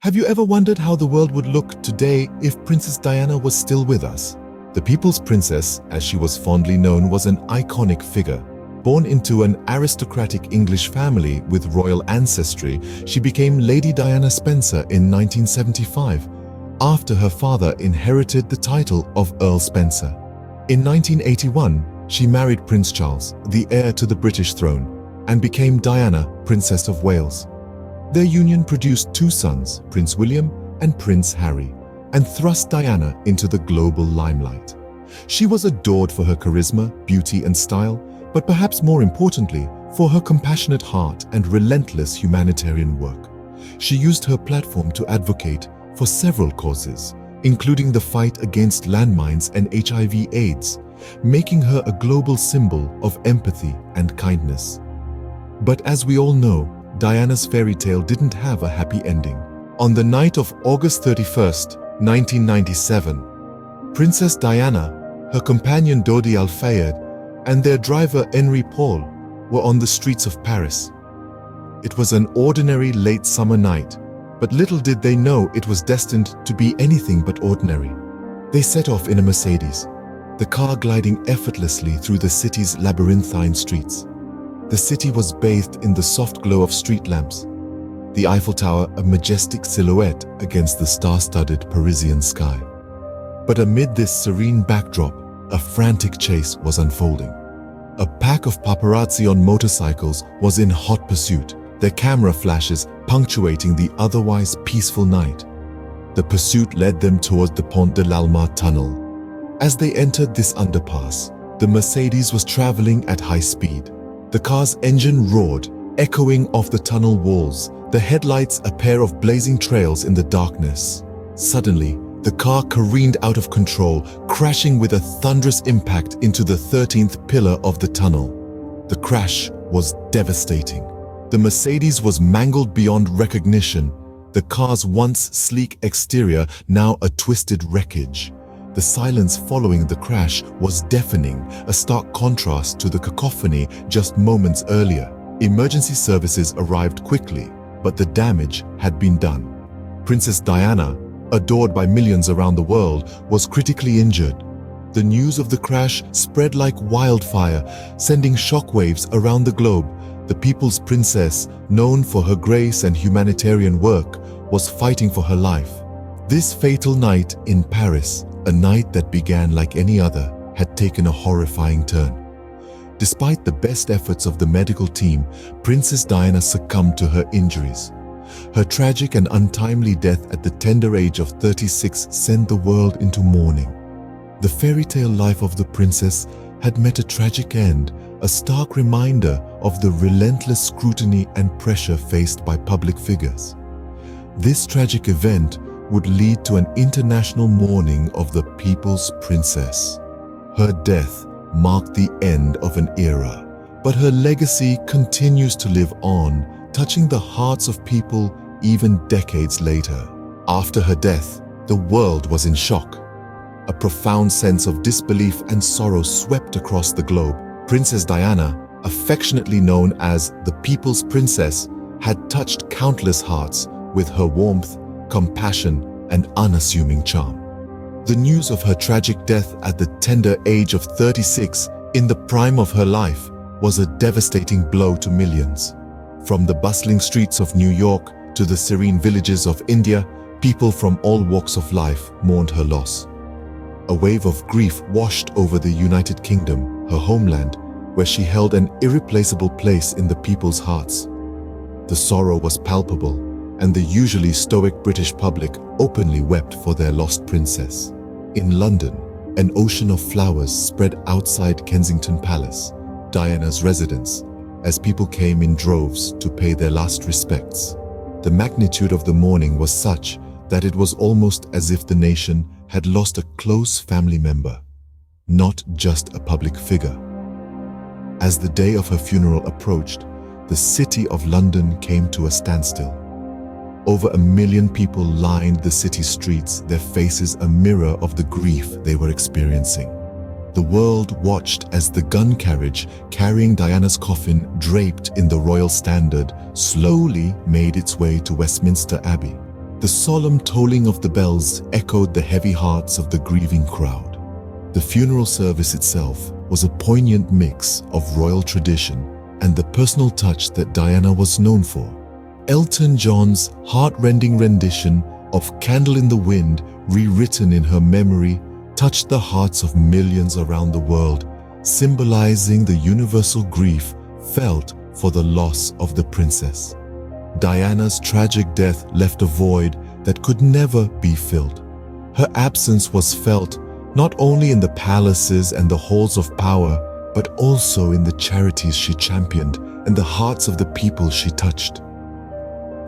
Have you ever wondered how the world would look today if Princess Diana was still with us? The People's Princess, as she was fondly known, was an iconic figure. Born into an aristocratic English family with royal ancestry, she became Lady Diana Spencer in 1975, after her father inherited the title of Earl Spencer. In 1981, she married Prince Charles, the heir to the British throne, and became Diana, Princess of Wales. Their union produced two sons, Prince William and Prince Harry, and thrust Diana into the global limelight. She was adored for her charisma, beauty, and style, but perhaps more importantly, for her compassionate heart and relentless humanitarian work. She used her platform to advocate for several causes, including the fight against landmines and HIV/AIDS, making her a global symbol of empathy and kindness. But as we all know, Diana's fairy tale didn't have a happy ending. On the night of August 31st, 1997, Princess Diana, her companion Dodi Al Fayed, and their driver Henri Paul were on the streets of Paris. It was an ordinary late summer night, but little did they know it was destined to be anything but ordinary. They set off in a Mercedes, the car gliding effortlessly through the city's labyrinthine streets. The city was bathed in the soft glow of street lamps, the Eiffel Tower a majestic silhouette against the star-studded Parisian sky. But amid this serene backdrop, a frantic chase was unfolding. A pack of paparazzi on motorcycles was in hot pursuit, their camera flashes punctuating the otherwise peaceful night. The pursuit led them toward the Pont de l'Alma tunnel. As they entered this underpass, the Mercedes was traveling at high speed. The car's engine roared, echoing off the tunnel walls, the headlights a pair of blazing trails in the darkness. Suddenly, the car careened out of control, crashing with a thunderous impact into the 13th pillar of the tunnel. The crash was devastating. The Mercedes was mangled beyond recognition, the car's once sleek exterior now a twisted wreckage. The silence following the crash was deafening, a stark contrast to the cacophony just moments earlier. Emergency services arrived quickly, but the damage had been done. Princess Diana, adored by millions around the world, was critically injured. The news of the crash spread like wildfire, sending shockwaves around the globe. The People's Princess, known for her grace and humanitarian work, was fighting for her life. This fatal night in Paris, a night that began like any other, had taken a horrifying turn. Despite the best efforts of the medical team, Princess Diana succumbed to her injuries. Her tragic and untimely death at the tender age of 36 sent the world into mourning. The fairy tale life of the princess had met a tragic end, a stark reminder of the relentless scrutiny and pressure faced by public figures. This tragic event would lead to an international mourning of the People's Princess. Her death marked the end of an era, but her legacy continues to live on, touching the hearts of people even decades later. After her death, the world was in shock. A profound sense of disbelief and sorrow swept across the globe. Princess Diana, affectionately known as the People's Princess, had touched countless hearts with her warmth, compassion, and unassuming charm. The news of her tragic death at the tender age of 36, in the prime of her life, was a devastating blow to millions. From the bustling streets of New York to the serene villages of India, people from all walks of life mourned her loss. A wave of grief washed over the United Kingdom, her homeland, where she held an irreplaceable place in the people's hearts. The sorrow was palpable, and the usually stoic British public openly wept for their lost princess. In London, an ocean of flowers spread outside Kensington Palace, Diana's residence, as people came in droves to pay their last respects. The magnitude of the mourning was such that it was almost as if the nation had lost a close family member, not just a public figure. As the day of her funeral approached, the city of London came to a standstill. Over 1 million people lined the city streets, their faces a mirror of the grief they were experiencing. The world watched as the gun carriage carrying Diana's coffin, draped in the royal standard, slowly made its way to Westminster Abbey. The solemn tolling of the bells echoed the heavy hearts of the grieving crowd. The funeral service itself was a poignant mix of royal tradition and the personal touch that Diana was known for. Elton John's heart-rending rendition of Candle in the Wind, rewritten in her memory, touched the hearts of millions around the world, symbolizing the universal grief felt for the loss of the princess. Diana's tragic death left a void that could never be filled. Her absence was felt not only in the palaces and the halls of power, but also in the charities she championed and the hearts of the people she touched.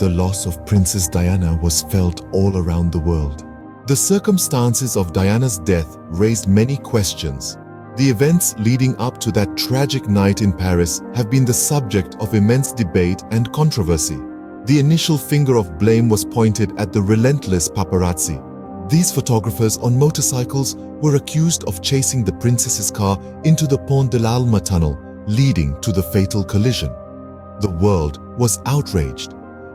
The loss of Princess Diana was felt all around the world. The circumstances of Diana's death raised many questions. The events leading up to that tragic night in Paris have been the subject of immense debate and controversy. The initial finger of blame was pointed at the relentless paparazzi. These photographers on motorcycles were accused of chasing the princess's car into the Pont de l'Alma tunnel, leading to the fatal collision. The world was outraged.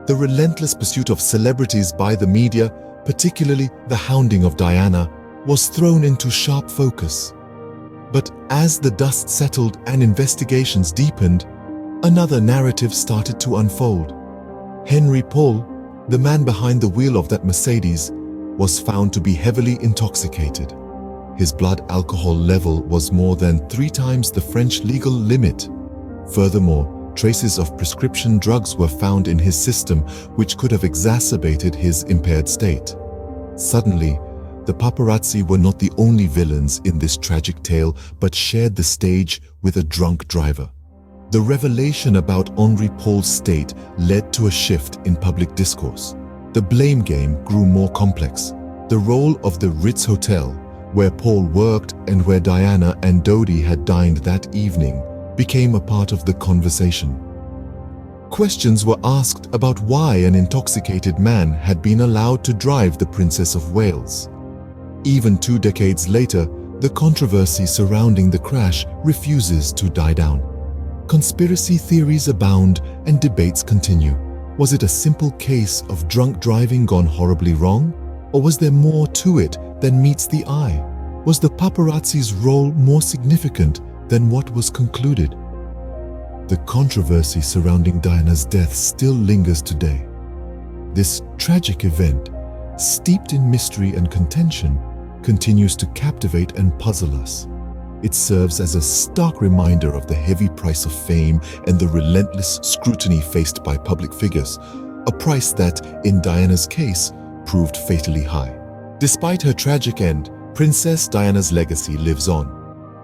The relentless pursuit of celebrities by the media, particularly the hounding of Diana, was thrown into sharp focus. But as the dust settled and investigations deepened, another narrative started to unfold. Henri Paul, the man behind the wheel of that Mercedes, was found to be heavily intoxicated. His blood alcohol level was more than 3 times the French legal limit. Furthermore, traces of prescription drugs were found in his system, which could have exacerbated his impaired state. Suddenly, the paparazzi were not the only villains in this tragic tale, but shared the stage with a drunk driver. The revelation about Henri Paul's state led to a shift in public discourse. The blame game grew more complex. The role of the Ritz Hotel, where Paul worked and where Diana and Dodi had dined that evening, became a part of the conversation. Questions were asked about why an intoxicated man had been allowed to drive the Princess of Wales. Even 2 decades later, the controversy surrounding the crash refuses to die down. Conspiracy theories abound and debates continue. Was it a simple case of drunk driving gone horribly wrong? Or was there more to it than meets the eye? Was the paparazzi's role more significant than what was concluded? The controversy surrounding Diana's death still lingers today. This tragic event, steeped in mystery and contention, continues to captivate and puzzle us. It serves as a stark reminder of the heavy price of fame and the relentless scrutiny faced by public figures, a price that, in Diana's case, proved fatally high. Despite her tragic end, Princess Diana's legacy lives on.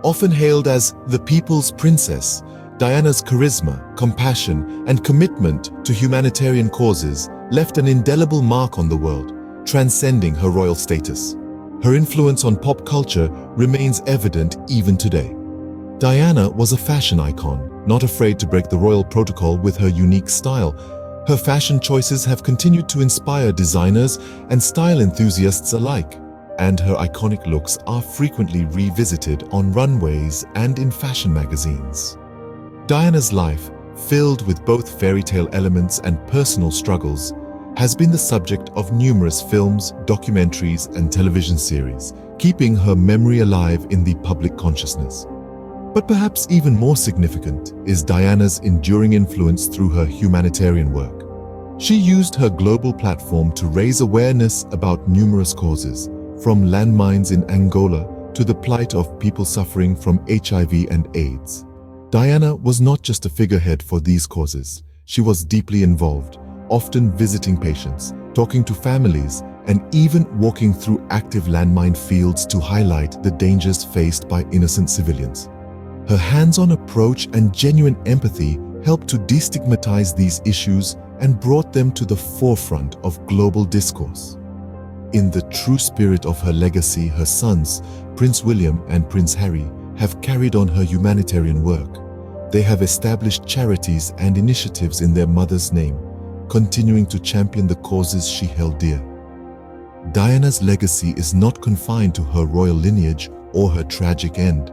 Often hailed as the people's princess, Diana's charisma, compassion, and commitment to humanitarian causes left an indelible mark on the world, transcending her royal status. Her influence on pop culture remains evident even today. Diana was a fashion icon, not afraid to break the royal protocol with her unique style. Her fashion choices have continued to inspire designers and style enthusiasts alike, and her iconic looks are frequently revisited on runways and in fashion magazines. Diana's life, filled with both fairy tale elements and personal struggles, has been the subject of numerous films, documentaries, and television series, keeping her memory alive in the public consciousness. But perhaps even more significant is Diana's enduring influence through her humanitarian work. She used her global platform to raise awareness about numerous causes, from landmines in Angola to the plight of people suffering from HIV and AIDS. Diana was not just a figurehead for these causes. She was deeply involved, often visiting patients, talking to families, and even walking through active landmine fields to highlight the dangers faced by innocent civilians. Her hands-on approach and genuine empathy helped to destigmatize these issues and brought them to the forefront of global discourse. In the true spirit of her legacy, her sons, Prince William and Prince Harry, have carried on her humanitarian work. They have established charities and initiatives in their mother's name, continuing to champion the causes she held dear. Diana's legacy is not confined to her royal lineage or her tragic end.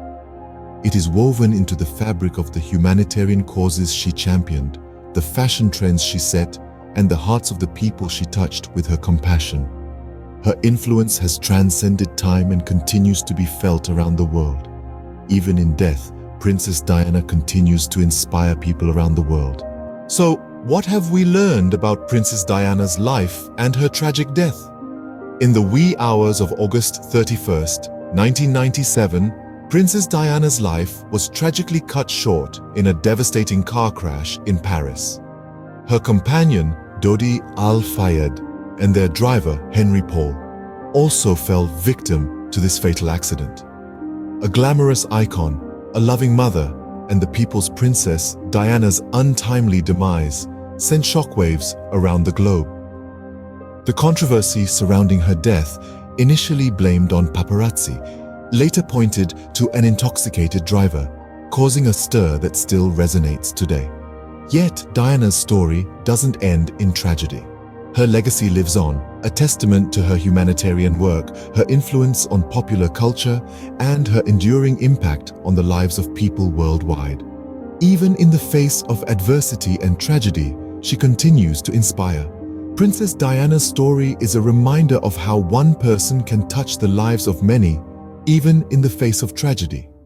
It is woven into the fabric of the humanitarian causes she championed, the fashion trends she set, and the and the hearts of the people she touched with her compassion. Her influence has transcended time and continues to be felt around the world. Even in death, Princess Diana continues to inspire people around the world. So, what have we learned about Princess Diana's life and her tragic death? In the wee hours of August 31st, 1997, Princess Diana's life was tragically cut short in a devastating car crash in Paris. Her companion, Dodi Al Fayed, and their driver, Henri Paul, also fell victim to this fatal accident. A glamorous icon, a loving mother, and the people's princess, Diana's untimely demise sent shockwaves around the globe. The controversy surrounding her death, initially blamed on paparazzi, later pointed to an intoxicated driver, causing a stir that still resonates today. Yet, Diana's story doesn't end in tragedy. Her legacy lives on, a testament to her humanitarian work, her influence on popular culture, and her enduring impact on the lives of people worldwide. Even in the face of adversity and tragedy, she continues to inspire. Princess Diana's story is a reminder of how one person can touch the lives of many, even in the face of tragedy.